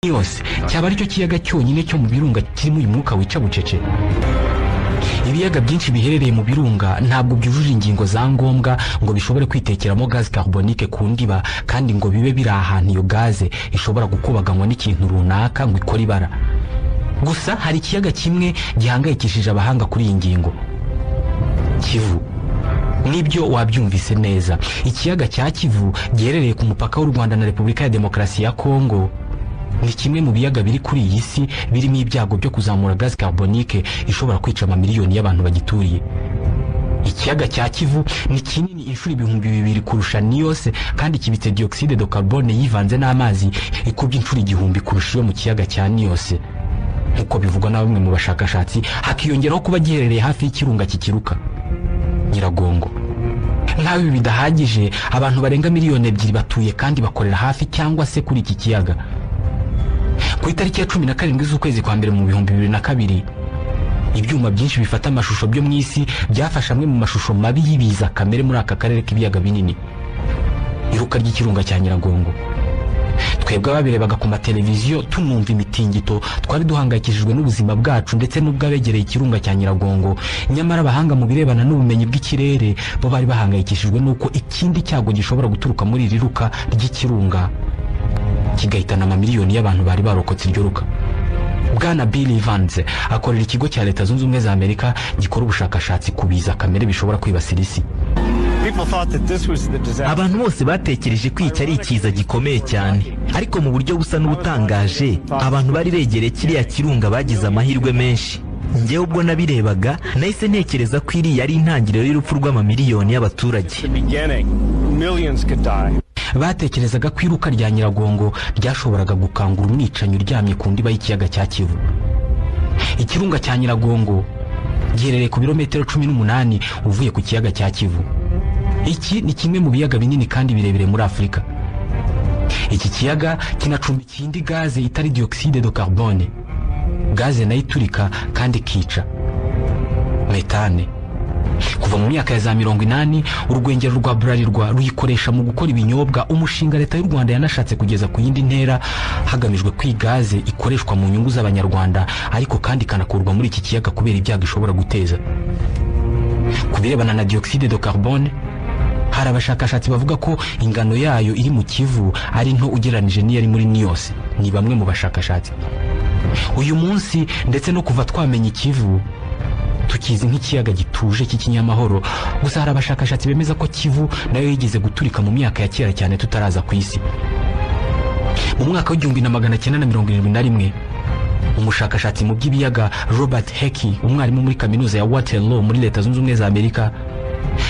yose cyaba aricyo kiyaga cyonyine cyo mu birunga kirimo uyu mwuka wica bucece. Ibiyaga byinshi biherereye mu birunga ntabwo byujuje ingingo za ngombwa ngo bishobore kwitekeramo gaze carbonique ku ndiba, kandi ngo bibe biri ahantu iyo gaze ishobora gukubaganywa n'ikintu runaka ngo ikore ibara. Gusa hari ikiyaga kimwe gihangayikishije abahanga kuri iyi ngingo: Kivu. Nibyo wabyumvise neza, ikiyaga cya Kivu giherereye ku mupaka w'u Rwanda na Repubulika ya Demokarasi ya Kongo ni kimwe mu biyaga biri kuri iyi si birimo ibyago byo kuzamura gaze carbonique ishobora kwica amamiliyoni y'abantu bagituriye. Ikiyaga cya Kivu ni kinini inshuro 200 kurusha Niyose, kandi kibitse dioxide de carbone yivanze n'amazi ikubye inshuro 1000 kurusha iyo mu kiyaga cya Niyose, nk'uko bivugwa na bamwe mu bashakashatsi. Hakiyongeraho kuba giherereye hafi y'ikirunga kikiruka Nyiragongo. Ntawe bidahagije, abantu barenga miliyoni 2 batuye kandi bakorera hafi cyangwa se kuri iki kiyaga. Ku itariki ya 17 z'ukwezi kwa mbere mu 2002, ibyuma byinshi bifata amashusho byo mu isi byafashe amwe mu mashusho mabi y'ibiza kamere muri aka karere k'ibiyaga binini. Iruka ry'ikirunga cya Nyiragongo. Twebwe ababirebaga ku mateleviziyo tunumva imitingito, twari duhangayikishijwe n'ubuzima bwacu ndetse n'ubwabegereye ikirunga cya Nyiragongo. Nyamara abahanga mu birebana n'ubumenyi bw'ikirere bo bari bahangayikishijwe n'uko ikindi cyago gishobora guturuka muri iri ruka ry'ikirunga kigahitana amamiliyoni y'abantu bari barokotse iryo ruka. Bwana Bill Evans akorera ikigo cya Leta Zunze Ubumwe za Amerika gikora ubushakashatsi ku biza kamere bishobora kwibasira isi. Abantu bose batekereje ko iki ari ikiza gikomeye cyane, ariko mu buryo busa n'ubutangaje abantu bari begereye kiriya kirunga bagize amahirwe menshi. Njyewe ubwo nabirebaga nahise ntekereza ko iri yari intangiriro y'urupfu rw'amamiliyoni y'abaturage. Batekerezaga ko iruka rya Nyiragongo ryashoboraga gukangura umwicanyi uryamye ku ndiba y'ikiyaga cya Kivu. Ikirunga cya Nyiragongo giherereye ku birometero 18 uvuye ku kiyaga cya Kivu. Iki ni kimwe mu biyaga binini kandi birebire muri Afurika. Iki kiyaga kinacumbikiye indi gaze itari dioxide de carbone, gaze nayo iturika kandi kica, metane. Kuva mu myaka ya za 80 urwengero rwa Bralirwa ruyikoresha mu gukora ibinyobwa. Umushinga Leta y'u Rwanda yanashatse kugeza ku yindi ntera hagamijwe kwigaze ikoreshwa mu nyungu z'abanyarwanda, ariko kandi kanakurwa muri iki kiyaga kubera ibyago ishobora guteza. Kubirebana na dioxide de carbone, hari abashakashatsi bavuga ko ingano yayo iri mu Kivu ari nto ugereranije n'iyari muri Niyose. Ni bamwe mu bashakashatsi. Uyu munsi ndetse no kuva twamenya Kivu tukizi nk'ikiyaga gituje cy'ikinyamahoro, gusa hari abashakashatsi bemeza ko Kivu nayo yigeze guturika mu myaka ya kera cyane tutaraza ku isi. Mu mwaka w'1971 umushakashatsi mu by'ibiyaga Robert Heki, umwarimu muri kaminuza ya Waterloo muri Leta Zunze Ubumwe za Amerika,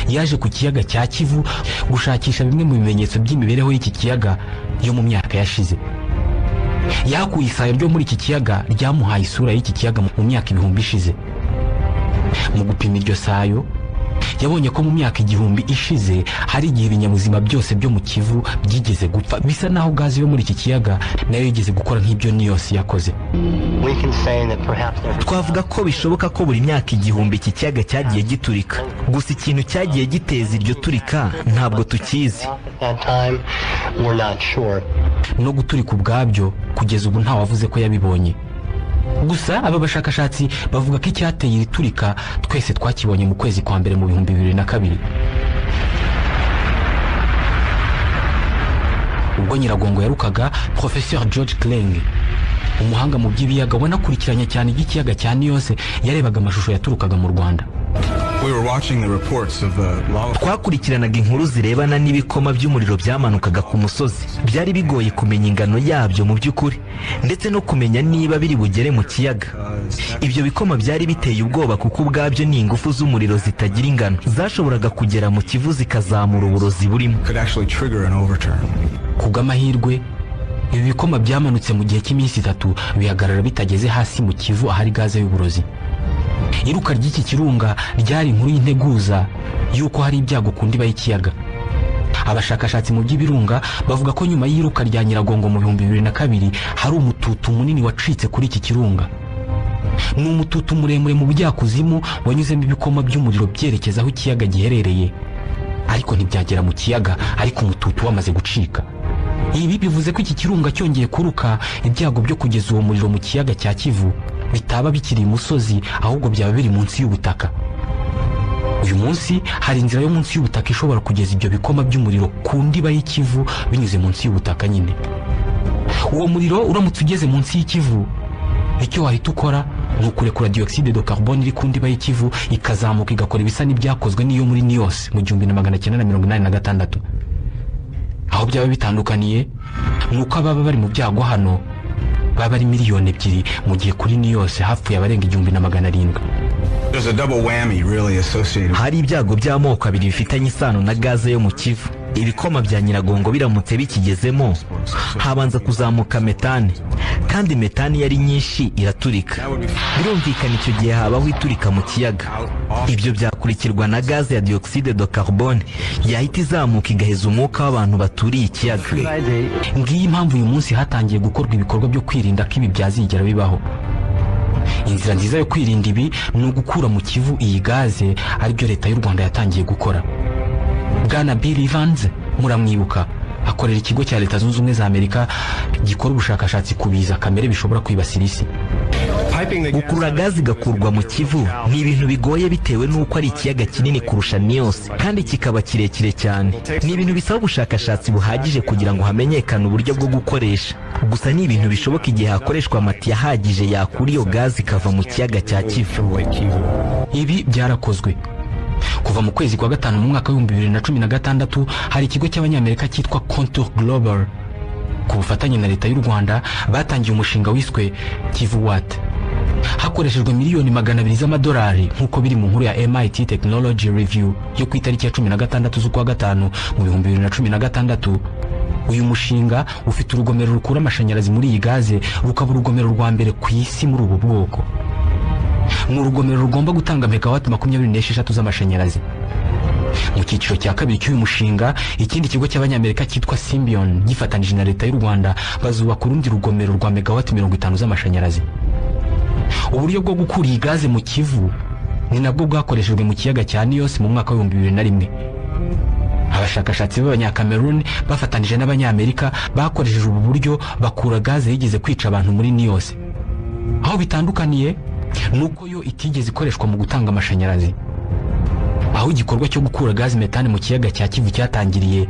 yaje ku kiyaga cya Kivu gushakisha bimwe mu bimenyetso by'imibereho y'iki kiyaga yo mu myaka yashize. Yakuye isayo ryo muri iki kiyaga ryamuhaye isura y'iki kiyaga mu myaka 1000 ishize. Mu gupima iryo sayo yabonye ko mu myaka 1000 ishize hari igihe ibinyabuzima byose byo mu Kivu byigeze gupfa, bisa naho gaze yo muri iki kiyaga nayo yigeze gukora nk'ibyo Niyose yakoze. Twavuga ko bishoboka ko buri myaka 1000 iki kiyaga cyagiye giturika, gusa ikintu cyagiye giteza iryo turika ntabwo tukizi. No guturika ubwabyo kugeza ubu nta wavuze ko yabibonye. Gusa aba bashakashatsi bavuga ko icyateye iri turika twese twakibonye mu kwezi kwa mbere mu 2002. Ubwo Nyiragongo yarukaga, Professeur George Kleng, umuhanga mu by'ibiyaga wanakurikiranye cyane ikiyaga cya Niyose, yarebaga amashusho yaturukaga mu Rwanda. Twakurikiranaga inkuru zirebana n'ibikoma by'umuriro byamanukaga ku musozi. Byari bigoye kumenya ingano yabyo mu by'ukuri, ndetse no kumenya niba biri bugere mu kiyaga. Ibyo bikoma byari biteye ubwoba kuko ubwabyo ni ingufu z'umuriro zitagira ingano zashoboraga kugera mu Kivu zikazamura uburozi burimo. Kubw'amahirwe ibi bikoma byamanutse mu gihe cy'iminsi 3 bihagarara bitageze hasi mu Kivu ahari gaze y'uburozi. Iruka ry'iki kirunga ryari inkuru y'integuza yuko hari ibyago ku ndiba y'ikiyaga. Abashakashatsi mu by'ibirunga bavuga ko nyuma y'iruka rya Nyiragongo mu 2002 hari umututu munini wacitse kuri iki kirunga. Ni umututu muremure mu bujyakuzimu wanyuzemo ibikoma by'umuriro byerekeza aho ikiyaga giherereye, ariko ntibyagera mu kiyaga, ariko umututu wamaze gucika. Ibi bivuze ko iki kirunga cyongeye kuruka, ibyago byo kugeza uwo muriro mu kiyaga cya Kivu bitaba bikiri imusozi, ahubwo byaba biri munsi y'ubutaka. Uyu munsi hari inzira yo munsi y'ubutaka ishobora kugeza ibyo bikoma by'umuriro ku ndiba y'Ikivu binyuze munsi y'ubutaka nyine. Uwo muriro uramutse ugeze munsi y'Ikivu, icyo wahita ukora ni ukurekura dioxide de carbone iri ku ndiba y'Ikivu ikazamuka igakora ibisa n'ibyakozwe n'iyo muri Nios mu 1986. Aho byaba bitandukaniye nuko ababa bari mu byago hano baba ari miliyoni 2, mu gihe kuri Nios hapfuye abarenga 1700. Hari ibyago by'amoko abiri bifitanye isano na gaze yo mu Kivu. Ibikoma bya Nyiragongo biramutse bikigezemo, habanza kuzamuka metane, kandi metane yari nyinshi iraturika. Birumvikana icyo gihe habaho iturika mu kiyaga. Ibyo byakurikirwa na gaze ya dioxide de carbone yahita izamuka igaheza umwuka w'abantu baturiye ikiyaga. Ngiyi impamvu uyu munsi hatangiye gukorwa ibikorwa byo kwirinda ko ibi byazigera bibaho. Inzira nziza yo kwirinda ibi ni ugukura mu Kivu iyi gaze, aribyo leta y'u Rwanda yatangiye gukora. Bwana Bill Evans, muramwibuka, akorera ikigo cya Leta Zunze Ubumwe za Amerika gikora ubushakashatsi ku biza kamere bishobora kwibasira isi. Gukurura gazi igakurwa mu Kivu ni ibintu bigoye bitewe n'uko ari ikiyaga kinini kurusha Nios kandi kikaba kirekire cyane. Ni ibintu bisaba ubushakashatsi buhagije kugira ngo hamenyekane uburyo bwo gukoresha. Gusa ni ibintu bishoboka igihe hakoreshwa amatiyo ahagije yakura iyo gazi ikava mu kiyaga cya Kivu. Ibi byarakozwe. Kuva mu kwezi kwa gatanu mu mwaka wa 2016 hari ikigo cy'abanyamerika cyitwa Contour Global ku bufatanye na leta y'u Rwanda batangiye umushinga wiswe Kivu Watt. Hakoreshejwe miliyoni 200 z'amadolari nk'uko biri mu nkuru ya MIT Technology Review yo ku itariki ya 16 z'ukwa gatanu mu 2016. Uyu mushinga ufite urugomero rukura amashanyarazi muri iyi gaze, rukaba urugomero rwa mbere ku isi muri ubu bwoko. Ni urugomero rugomba gutanga megawati 26 z'amashanyarazi. Mu cyiciro cya kabiri cy'uyu mushinga, ikindi kigo cy'abanyamerika cyitwa Symbion gifatanije na leta y'u Rwanda bazubaka urundi rugomero rwa megawati 50 z'amashanyarazi. Uburyo bwo gukura iyi gaze mu Kivu ni nabwo bwakoreshejwe mu kiyaga cya Nios mu mwaka wa 2001. Abashakashatsi b'Abanyakameruni bafatanije n'Abanyamerika bakoresheje ubu buryo bakura gaze yigeze kwica abantu muri Nios. Aho bitandukaniye nuko yo itigeze ikoreshwa mu gutanga amashanyarazi. Aho igikorwa cyo gukura gazi metane mu kiyaga cya Kivu cyatangiriye,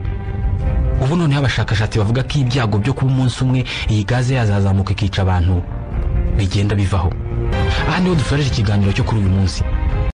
ubu none abashakashatsi bavuga ko ibyago byo kuba umunsi umwe iyi gaze yazazamuka ikica abantu bigenda bivaho. Aha niho dusoreje ikiganiro cyo kuri uyu munsi.